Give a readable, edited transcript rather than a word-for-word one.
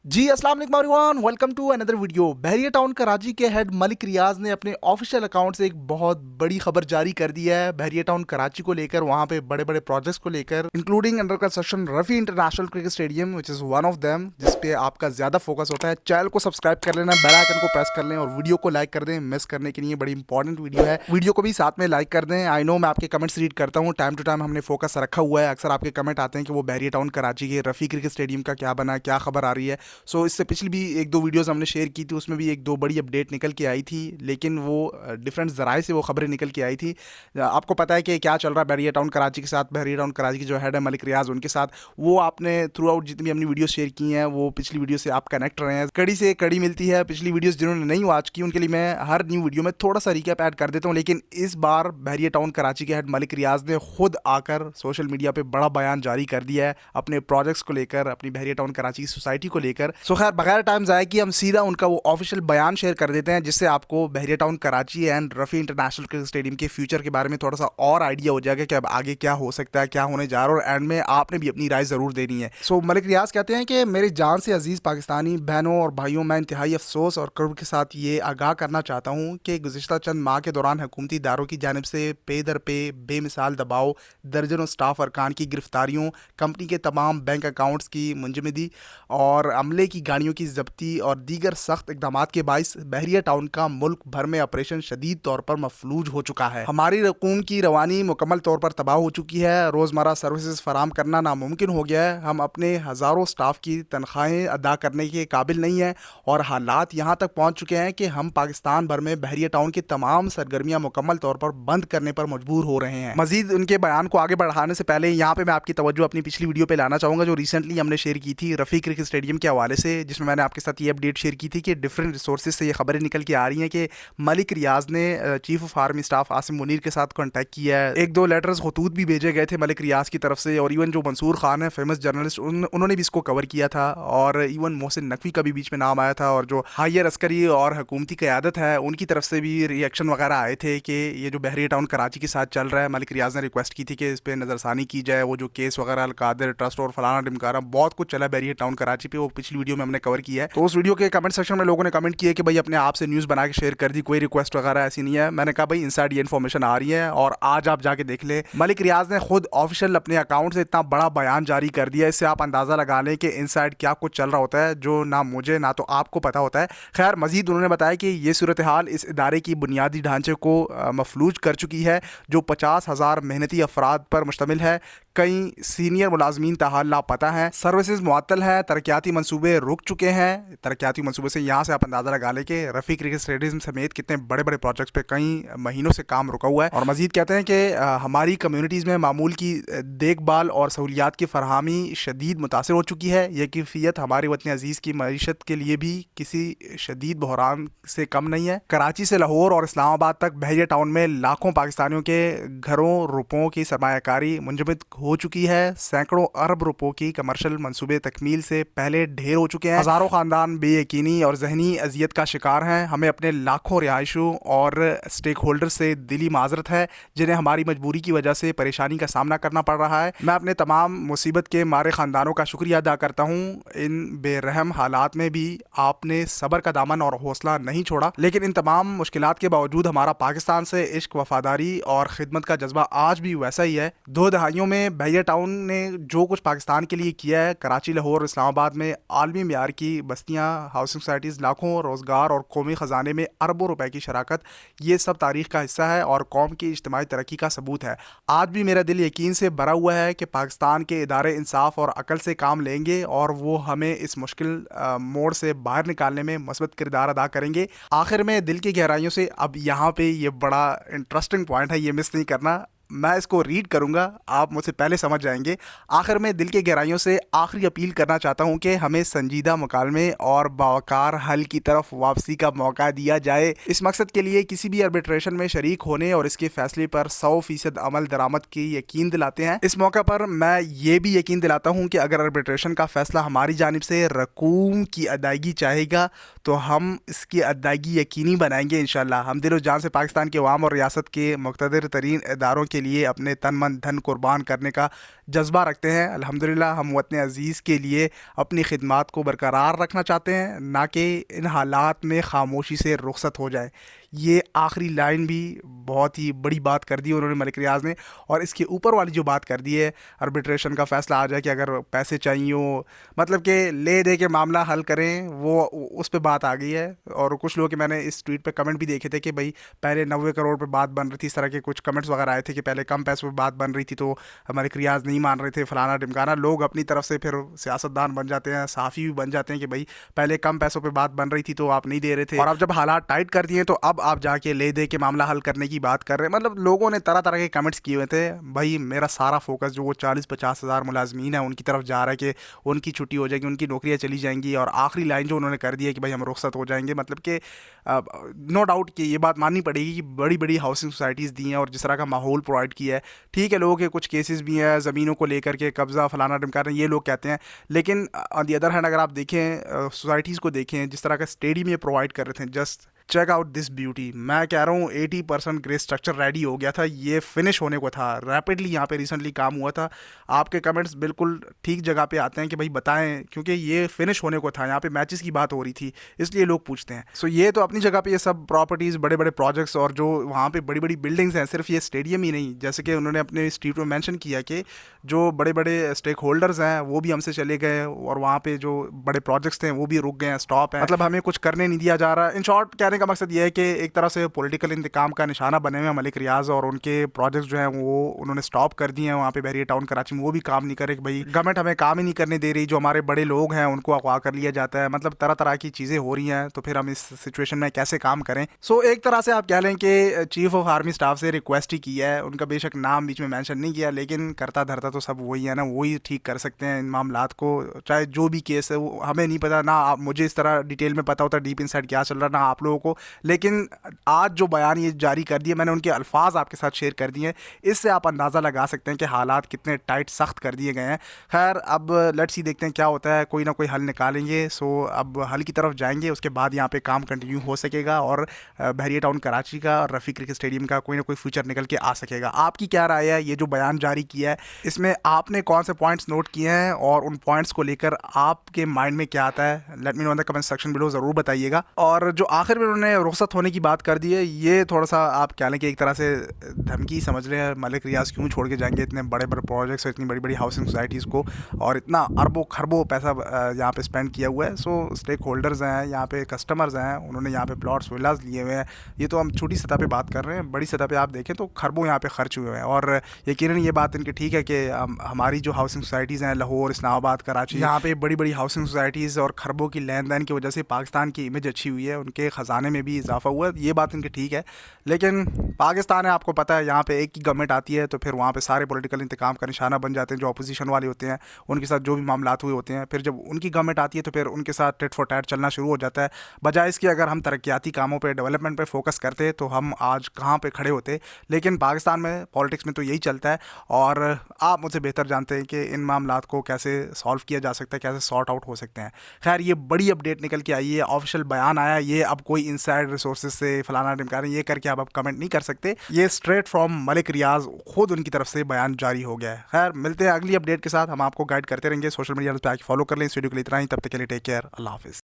जी अस्सलाम वालेकुम everyone, welcome to another video. Bahria town Karachi के हेड मलिक रियाज ने अपने ऑफिशियल अकाउंट से एक बहुत बड़ी खबर जारी कर दी है बहरिया टाउन कराची को लेकर, वहां पे बड़े बड़े प्रोजेक्ट्स को लेकर, including under construction Rafi international cricket stadium which is one of them, जिस पे आपका ज्यादा फोकस होता है। चैनल को सब्सक्राइब कर लेना, बेल आइकन को प्रेस कर लें और वीडियो को लाइक कर दें। मिस करने के लिए बड़ी इंपॉर्टेंट वीडियो है, वीडियो को भी साथ में लाइक कर दें। आई नो मैं आपके कमेंट्स रीड करता हूँ, टाइम टू टाइम हमने फोकस रखा हुआ है। अक्सर आपके कमेंट आते हैं कि वो बहरिया टाउन कराची के रफी क्रिकेट स्टेडियम का क्या बना, क्या खबर आ रही है। सो इससे पिछली भी एक दो वीडियोस हमने शेयर की थी, उसमें भी एक दो बड़ी अपडेट निकल के आई थी, लेकिन वो डिफरेंट ज़राए से वो खबरें निकल के आई थी। आपको पता है कि क्या चल रहा है बहरिया टाउन कराची के साथ। बहरिया टाउन कराची के जो हेड है मलिक रियाज, उनके साथ वो आपने थ्रू आउट जितनी भी अपनी वीडियो शेयर की हैं, वो पिछली वीडियो से आप कनेक्ट रहे हैं। कड़ी से कड़ी मिलती है। पिछली वीडियोस जिन्होंने नहीं वॉच की उनके लिए मैं हर न्यू वीडियो में थोड़ा सा रिकैप ऐड कर देता हूँ, लेकिन इस बार बहरिया टाउन कराची के हेड मलिक रियाज ने खुद आकर सोशल मीडिया पर बड़ा बयान जारी कर दिया है अपने प्रोजेक्ट्स को लेकर, अपनी बहरिया टाउन कराची की सोसाइटी को लेकर। सो खैर बगैर टाइम ज़ाया कि हम सीधा उनका वो ऑफिशियल बयान शेयर कर देते हैं, जिससे आपको Bahria town Karachi and Rafi international cricket stadium के फ्यूचर के बारे में थोड़ा सा और आइडिया हो जाएगा कि अब आगे क्या हो सकता है, क्या होने जा रहा है, और एंड में आपने भी अपनी राय ज़रूर देनी है। सो मलिक रियाज कहते हैं कि मेरी जान से अजीज़ पाकिस्तानी बहनों और भाइयों, मैं इंतहाई अफसोस और कर्ब के साथ ये आगाह करना चाहता हूँ कि गुज़िश्ता चंद माह के दौरान हुकूमती इदारों की जानिब से पे दर पे बेमिसाल दबाव, दर्जनों स्टाफ अरकान की गिरफ्तारियों, कंपनी के तमाम बैंक अकाउंट्स की मुंजमदी और अमले की गाड़ियों की जब्ती और दीगर सख्त इकदाम के बाइस बहरिया टाउन का मुल्क भर में ऑपरेशन शदीद तौर पर मफलूज हो चुका है। हमारी रकूम की रवानी मुकम्मल तौर पर तबाह हो चुकी है। रोज़मर्रा सर्विसेज फराम करना नामुमकिन हो गया है। हम अपने हज़ारों स्टाफ की तनख्वाहें अदा करने के काबिल नहीं हैं और हालात यहाँ तक पहुँच चुके हैं कि हम पाकिस्तान भर में बहरिया टाउन की तमाम सरगर्मियाँ मुकम्मल तौर पर बंद करने पर मजबूर हो रहे हैं। मजीद उनके बयान को आगे बढ़ाने से पहले यहाँ पे मैं आपकी तवज्जो अपनी पिछली वीडियो पे लाना चाहूँगा, जो रिसेंटली हमने शेयर की थी रफ़ी क्रिकेट स्टेडियम के हवाले से, जिसमें मैंने आपके साथ ये अपडेट शेयर की थी कि डिफरेंट रिसोर्सेज से ये खबरें निकल के आ रही हैं कि मलिक रियाज ने chief of army staff Asim Munir के साथ कांटेक्ट किया है। एक दो लेटर्स खतूत भी भेजे गए थे मलिक रियाज की तरफ से, और इवन जो मंसूर खान है फेमस जर्नलिस्ट, उन्होंने भी इसको कवर किया था, और इवन मोहसिन नकवी का भी बीच में नाम आया था, और जो हायर अस्करी और हुकूमती क़यादत है उनकी तरफ से भी रिएक्शन वगैरह आए थे कि ये जो बहरिया टाउन कराची के साथ चल रहा है, मलिक रियाज ने रिक्वेस्ट की थी कि इस पर नज़रसानी की जाए। वो जो केस वगैरह अलकादिर ट्रस्ट और फलाना ढिमकाना बहुत कुछ चला बहरिया टाउन कराची पे, वो पिछली वीडियो में हमने कवर किया है। तो उस वीडियो के कमेंट सेक्शन में लोगों ने कमेंट किया कि भाई अपने आप से न्यूज़ बना के शेयर कर दी, कोई रिक्वेस्ट वगैरह ऐसी नहीं है। मैंने कहा भाई इनसाइड ये इन्फॉर्मेशन आ रही है और आज आप जाके देख ले। मलिक रियाज ने खुद ऑफिशियल अपने अकाउंट से इतना बड़ा बयान जारी कर दिया, इससे आप अंदाज़ा लगा लें कि इनसाइड क्या कुछ चल रहा होता है, जो ना मुझे ना तो आपको पता होता है। खैर मजीद उन्होंने बताया कि ये सूरत हाल इस इदारे की बुनियादी ढांचे को मफलूज कर चुकी है, जो 50,000 मेहनती अफराद पर मुश्तमिल है। कई सीनियर मुलाजमीन ताहाल लापता हैं, सर्विसेज मुअत्तल हैं, तरक्याती मनसूबे रुक चुके हैं। तरक्याती मनसूबे से यहाँ से आप अंदाज़ा लगा लें कि रफ़ी क्रिकेट स्टेडियम समेत कितने बड़े बड़े प्रोजेक्ट्स पे कई महीनों से काम रुका हुआ है। और मजीद कहते हैं कि हमारी कम्यूनिटीज़ में मामूल की देखभाल और सहूलियात की फरहमी शदीद मुतासर हो चुकी है। ये कैफियत हमारे वतन अजीज़ की मईशत के लिए भी किसी शदीद बहरान से कम नहीं है। कराची से लाहौर और इस्लामाबाद तक बहरिया टाउन में लाखों पाकिस्तानियों के घरों रुपयों की सरमायाकारी मुंजमद हो चुकी है। सैकड़ों अरब रुपयों की कमर्शियल मंसूबे तकमील से पहले ढेर हो चुके हैं। हज़ारों ख़ानदान बेयकीनी और जहनी अजियत का शिकार हैं। हमें अपने लाखों रिहायशों और स्टेक होल्डर से दिली माजरत है, जिन्हें हमारी मजबूरी की वजह से परेशानी का सामना करना पड़ रहा है। मैं अपने तमाम मुसीबत के मारे ख़ानदानों का शुक्रिया अदा करता हूँ। इन बेरहम हालात में भी आपने सब्र का दामन और हौसला नहीं छोड़ा, लेकिन इन तमाम मुश्किलात के बावजूद हमारा पाकिस्तान से इश्क, वफादारी और खिदमत का जज्बा आज भी वैसा ही है। 2 दहाइयों में बहरिया टाउन ने जो कुछ पाकिस्तान के लिए किया है, कराची, लाहौर, इस्लामाबाद में आलमी म्यार की बस्तियाँ, हाउसिंग सोसाइटीज़, लाखों रोज़गार और कौमी ख़जाने में अरबों रुपए की शराकत, ये सब तारीख़ का हिस्सा है और कौम की इज्तिमाई तरक्की का सबूत है। आज भी मेरा दिल यकीन से भरा हुआ है कि पाकिस्तान के इदारे इंसाफ और अकल से काम लेंगे और वो हमें इस मुश्किल मोड़ से बाहर निकालने में मस्बत किरदार अदा करेंगे। आखिर में दिल की गहराइयों से, अब यहाँ पे ये बड़ा इंटरेस्टिंग पॉइंट है, ये मिस नहीं करना, मैं इसको रीड करूंगा, आप मुझसे पहले समझ जाएंगे। आखिर में दिल के गहराइयों से आखिरी अपील करना चाहता हूं कि हमें संजीदा मुकालमे और बावकार हल की तरफ वापसी का मौका दिया जाए। इस मकसद के लिए किसी भी आर्बिट्रेशन में शरीक होने और इसके फैसले पर 100% अमल दरामद की यकीन दिलाते हैं। इस मौका पर मैं ये भी यकीन दिलाता हूँ कि अगर आर्बिट्रेशन का फैसला हमारी जानिब से रकूम की अदायगी चाहेगा तो हम इसकी अदायगी यकीनी बनाएंगे इंशाल्लाह। हम दिलो जान से पाकिस्तान के अवाम और रियासत के मुक़्तदिर तरीन इदारों के کے لیے اپنے تن من دھن قربان کرنے کا جذبہ رکھتے ہیں. الحمدللہ ہم وطن عزیز کے لیے اپنی خدمات کو برقرار رکھنا چاہتے ہیں, نہ کہ ان حالات میں خاموشی سے رخصت ہو جائے. یہ آخری لائن بھی بہت ہی بڑی بات کر دی انہوں نے ملک ریاض نے. اور اس کے اوپر والی جو بات کر دی ہے آربیٹریشن کا فیصلہ آ جائے کہ اگر پیسے چاہیے ہو, مطلب کہ لے دے کے معاملہ حل کریں, وہ اس پہ بات آ گئی ہے. اور کچھ لوگ, میں نے اس ٹویٹ پہ کمنٹ بھی دیکھے تھے کہ بھائی پہلے 90 کروڑ پہ بات بن رہی تھی, اس طرح کے کچھ کمنٹس وغیرہ آئے تھے کہ پہلے کم پیسوں پہ بات بن رہی تھی تو ملک ریاض نہیں مان رہے تھے, فلانا ڈمکانا. لوگ اپنی طرف سے پھر سیاستدان بن جاتے ہیں, صحافی بھی بن جاتے ہیں کہ بھائی پہلے کم پیسوں پہ بات بن رہی تھی تو آپ نہیں دے رہے تھے, اور اب جب حالات ٹائٹ کر دیے تو اب آپ جا کے لے دے کے معاملہ حل کرنے کی بات کر رہے ہیں. مطلب لوگوں نے طرح طرح کے کمنٹس کیے ہوئے تھے. بھائی میرا سارا فوکس جو وہ 40-50 ہزار ملازمین ہیں ان کی طرف جا رہا ہے کہ ان کی چھٹی ہو جائے گی, ان کی نوکریاں چلی جائیں گی. اور آخری لائن جو انہوں نے کر دی ہے کہ بھائی ہم رخصت ہو جائیں گے, مطلب کہ نو ڈاؤٹ کہ یہ بات ماننی پڑے گی کہ بڑی بڑی ہاؤسنگ سوسائٹیز دی ہیں اور جس طرح کا ماحول پرووائڈ کیا ہے. ٹھیک ہے, لوگوں کے کچھ کیسز بھی ہیں زمینوں کو لے کر کے قبضہ فلانا ڈمکانا, یہ لوگ کہتے ہیں. لیکن آن دی ادر ہینڈ اگر آپ دیکھیں سوسائٹیز کو دیکھیں, جس طرح کا اسٹیڈیم یہ پرووائڈ کر رہے تھے, just check out this beauty. میں کہہ رہا ہوں 80% گرے اسٹرکچر ریڈی ہو گیا تھا, یہ فنش ہونے کو تھا. ریپڈلی یہاں پہ ریسنٹلی کام ہوا تھا. آپ کے کمنٹس بالکل ٹھیک جگہ پہ آتے ہیں کہ بھائی بتائیں, کیونکہ یہ فنش ہونے کو تھا. یہاں پہ میچز کی بات ہو رہی تھی, اس لیے لوگ پوچھتے ہیں. سو یہ تو اپنی جگہ پہ یہ سب پراپرٹیز, بڑے بڑے پروجیکٹس اور جو وہاں پہ بڑی بڑی بلڈنگس ہیں, صرف یہ اسٹیڈیم ہی نہیں, جیسے کہ انہوں نے اپنے اس ٹویٹ میں مینشن کیا کہ جو بڑے بڑے اسٹیک ہولڈرز ہیں وہ بھی ہم سے چلے گئے, اور وہاں پہ جو بڑے پروجیکٹس تھے وہ بھی رک گئے ہیں, اسٹاپ ہیں. مطلب ہمیں کچھ کرنے نہیں دیا جا رہا. ان شارٹ کہنے کا مقصد یہ ہے کہ ایک طرح سے پولیٹیکل انتقام کا نشانہ بنے ہوئے ملک ریاض, اور ان کے پروجیکٹس جو ہیں وہ انہوں نے اسٹاپ کر دیے ہیں وہاں پہ بحریہ ٹاؤن کراچی میں. وہ بھی کام نہیں کرے کہ بھائی گورنمنٹ ہمیں کام ہی نہیں کرنے دے رہی, جو ہمارے بڑے لوگ ہیں ان کو اغوا کر لیا جاتا ہے. مطلب طرح طرح کی چیزیں ہو رہی ہیں, تو پھر ہم اس سچویشن میں کیسے کام کریں. سو ایک طرح سے آپ کہہ لیں کہ چیف آف آرمی اسٹاف سے ریکویسٹ ہی کی ہے. ان کا بے شک نام بیچ میں مینشن نہیں کیا, لیکن کرتا دھرتا تو سب وہی ہے نا, وہی ٹھیک کر سکتے ہیں ان معاملات کو, چاہے جو بھی کیس ہے. وہ ہمیں نہیں پتا, نہ مجھے اس طرح ڈیٹیل میں پتا ہوتا ڈیپ ان سائڈ کیا چل رہا, نہ آپ لوگوں کو. لیکن آج جو بیان یہ جاری کر دیے, میں نے ان کے الفاظ آپ کے ساتھ شیئر کر دیے ہیں, اس سے آپ اندازہ لگا سکتے ہیں کہ حالات کتنے ٹائٹ سخت کر دیے گئے ہیں. خیر اب لیٹس ہی دیکھتے ہیں کیا ہوتا ہے, کوئی نہ کوئی حل نکالیں گے. سو اب حل کی طرف جائیں گے, اس کے بعد یہاں پہ کام کنٹینیو ہو سکے گا, اور بحریہ ٹاؤن کراچی کا اور رفیق کرکٹ اسٹیڈیم کا کوئی نہ کوئی فیوچر نکل کے آ سکے گا. آپ کی کیا رائے ہے, یہ جو بیان جاری کیا ہے اس میں آپ نے کون سے پوائنٹس نوٹ کیے ہیں, اور ان پوائنٹس کو لے کر آپ کے مائنڈ میں کیا آتا ہے؟ لیٹ می نو ان دا کمنٹ سیکشن بلو, ضرور بتائیے گا. اور جو آخر میں انہوں نے رخصت ہونے کی بات کر دی ہے, یہ تھوڑا سا آپ کہہ لیں کہ ایک طرح سے دھمکی سمجھ رہے ہیں. ملک ریاض کیوں چھوڑ کے جائیں گے اتنے بڑے بڑے پروجیکٹس اور اتنی بڑی بڑی ہاؤسنگ سوسائٹیز کو, اور اتنا اربوں خربوں پیسہ یہاں پہ اسپینڈ کیا ہوا ہے. سو اسٹیک ہولڈرز ہیں یہاں پہ, کسٹمرز ہیں, انہوں نے یہاں پہ پلاٹس ولاز لیے ہوئے ہیں. یہ تو ہم چھوٹی سطح پہ بات کر رہے ہیں, بڑی سطح پہ آپ دیکھیں تو خربوں یہاں پہ خرچ ہوئے ہیں. اور یقیناً یہ بات ان کی ٹھیک ہے کہ ہماری جو ہاؤسنگ سوسائٹیز ہیں لاہور, اسلام آباد, کراچی, یہاں پہ بڑی بڑی ہاؤسنگ سوسائٹیز اور خربوں کی لین دین کی وجہ سے پاکستان کی امیج اچھی ہوئی ہے, ان کے خزانے میں بھی اضافہ ہوا ہے. یہ بات ان کی ٹھیک ہے, لیکن پاکستان ہے, آپ کو پتہ ہے, یہاں پہ ایک ہی گورنمنٹ آتی ہے تو پھر وہاں پہ سارے پولیٹیکل انتقام کا نشانہ بن جاتے ہیں. جو اپوزیشن والے ہوتے ہیں ان کے ساتھ جو بھی معاملات ہوئے ہوتے ہیں, پھر جب ان کی گورنمنٹ آتی ہے تو پھر ان کے ساتھ ٹٹ فور ٹیٹ چلنا شروع ہو جاتا ہے. بجائے اس کے اگر ہم ترقیاتی کاموں پہ, ڈیولپمنٹ پہ فوکس کرتے تو ہم آج کہاں پہ کھڑے ہوتے. لیکن پاکستان میں پالیٹکس میں تو یہی چلتا ہے, اور آپ مجھ سے بہتر جانتے ہیں کہ ان معاملات کو کیسے سالو کیا جا سکتا ہے, کیسے سارٹ آؤٹ ہو سکتے ہیں. خیر یہ بڑی اپڈیٹ نکل کے آئی ہے, آفیشیل بیان آیا. یہ اب کوئی انسائڈ ریسورسز سے فلانا ڈمکانا یہ کر کے اب کمنٹ نہیں کر سکتے, یہ اسٹریٹ فرام ملک ریاض خود ان کی طرف سے بیان جاری ہو گیا ہے. خیر ملتے ہیں اگلی اپڈیٹ کے ساتھ, ہم آپ کو گائیڈ کرتے رہیں گے. سوشل میڈیا پہ آ کے فالو کر لیں. اس ویڈیو کے لیے اتنا ہی, تب تک کے لیے ٹیک کیئر, اللہ حافظ.